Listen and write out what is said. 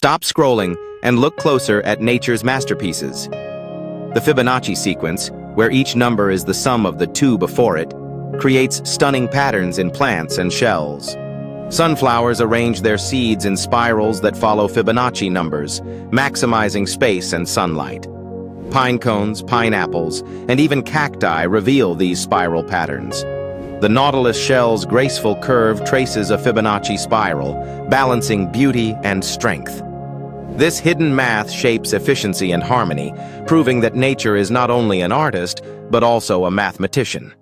Stop scrolling and look closer at nature's masterpieces. The Fibonacci sequence, where each number is the sum of the two before it, creates stunning patterns in plants and shells. Sunflowers arrange their seeds in spirals that follow Fibonacci numbers, maximizing space and sunlight. Pine cones, pineapples, and even cacti reveal these spiral patterns. The nautilus shell's graceful curve traces a Fibonacci spiral, balancing beauty and strength. This hidden math shapes efficiency and harmony, proving that nature is not only an artist, but also a mathematician.